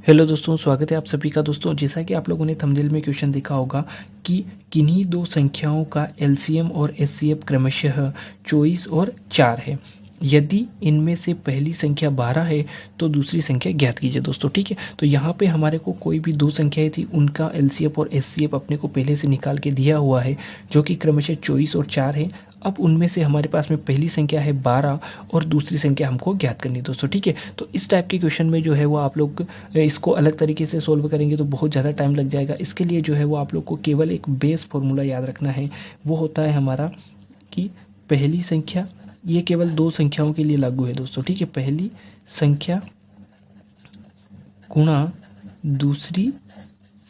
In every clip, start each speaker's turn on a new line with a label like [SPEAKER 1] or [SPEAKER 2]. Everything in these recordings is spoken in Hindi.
[SPEAKER 1] हेलो दोस्तों, स्वागत है आप सभी का। दोस्तों, जैसा कि आप लोगों ने थंबनेल में क्वेश्चन देखा होगा कि किन्हीं दो संख्याओं का एलसीएम और एचसीएफ क्रमशः 24 और 4 है। यदि इनमें से पहली संख्या 12 है तो दूसरी संख्या ज्ञात कीजिए। दोस्तों ठीक है, तो यहाँ पे हमारे को कोई भी दो संख्याएं थी, उनका एलसीएफ और एचसीएफ अपने को पहले से निकाल के दिया हुआ है, जो कि क्रमशः 24 और 4 है। अब उनमें से हमारे पास में पहली संख्या है 12 और दूसरी संख्या हमको ज्ञात करनी है। दोस्तों ठीक है, तो इस टाइप के क्वेश्चन में जो है वो आप लोग इसको अलग तरीके से सोल्व करेंगे तो बहुत ज़्यादा टाइम लग जाएगा। इसके लिए जो है वो आप लोग को केवल एक बेस फॉर्मूला याद रखना है। वो होता है हमारा कि पहली संख्या, ये केवल दो संख्याओं के लिए लागू है दोस्तों ठीक है, पहली संख्या गुणा दूसरी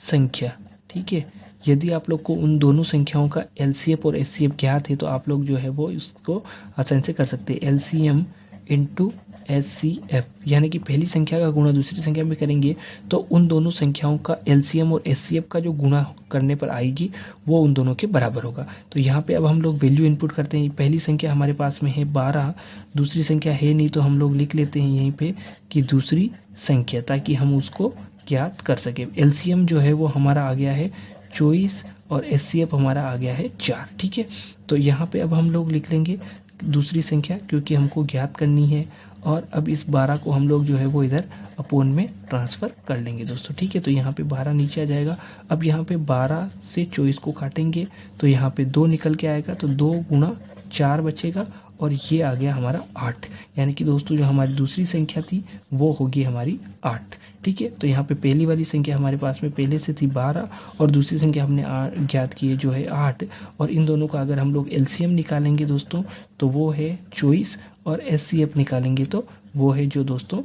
[SPEAKER 1] संख्या। ठीक है, यदि आप लोग को उन दोनों संख्याओं का एलसीएफ और एचसीएफ ज्ञात है तो आप लोग जो है वो इसको आसानी से कर सकते हैं। एलसीएम इंटू एचसीएफ, यानी कि पहली संख्या का गुणा दूसरी संख्या में करेंगे तो उन दोनों संख्याओं का एलसीएम और एचसीएफ का जो गुणा करने पर आएगी वो उन दोनों के बराबर होगा। तो यहाँ पे अब हम लोग वैल्यू इनपुट करते हैं। पहली संख्या हमारे पास में है 12, दूसरी संख्या है नहीं तो हम लोग लिख लेते हैं यहीं पे कि दूसरी संख्या, ताकि हम उसको ज्ञात कर सके। एलसीएम जो है वो हमारा आ गया है 24 और एचसीएफ हमारा आ गया है 4। ठीक है, तो यहाँ पे अब हम लोग लिख लेंगे दूसरी संख्या, क्योंकि हमको ज्ञात करनी है। और अब इस 12 को हम लोग जो है वो इधर अपोन में ट्रांसफ़र कर लेंगे दोस्तों ठीक है। तो यहाँ पे 12 नीचे आ जाएगा। अब यहाँ पे 12 से 24 को काटेंगे तो यहाँ पे 2 निकल के आएगा, तो 2 गुणा 4 बचेगा और ये आ गया हमारा 8। यानी कि दोस्तों जो हमारी दूसरी संख्या थी वो होगी हमारी 8। ठीक है, तो यहाँ पे पहली वाली संख्या हमारे पास में पहले से थी 12 और दूसरी संख्या हमने ज्ञात की है जो है 8। और इन दोनों का अगर हम लोग एलसीएम निकालेंगे दोस्तों तो वो है 24 और एचसीएफ निकालेंगे तो वो है जो दोस्तों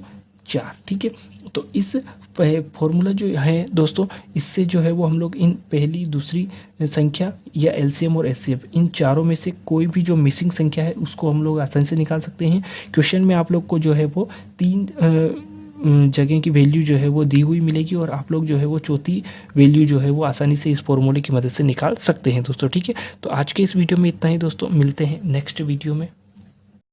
[SPEAKER 1] 4। ठीक है, तो इस फॉर्मूला जो है दोस्तों, इससे जो है वो हम लोग इन पहली दूसरी संख्या या एलसीएम और एचसीएफ इन चारों में से कोई भी जो मिसिंग संख्या है उसको हम लोग आसानी से निकाल सकते हैं। क्वेश्चन में आप लोग को जो है वो 3 जगह की वैल्यू जो है वो दी हुई मिलेगी और आप लोग जो है वो चौथी वैल्यू जो है वो आसानी से इस फॉर्मूले की मदद से निकाल सकते हैं दोस्तों ठीक है। तो आज के इस वीडियो में इतना ही दोस्तों, मिलते हैं नेक्स्ट वीडियो में।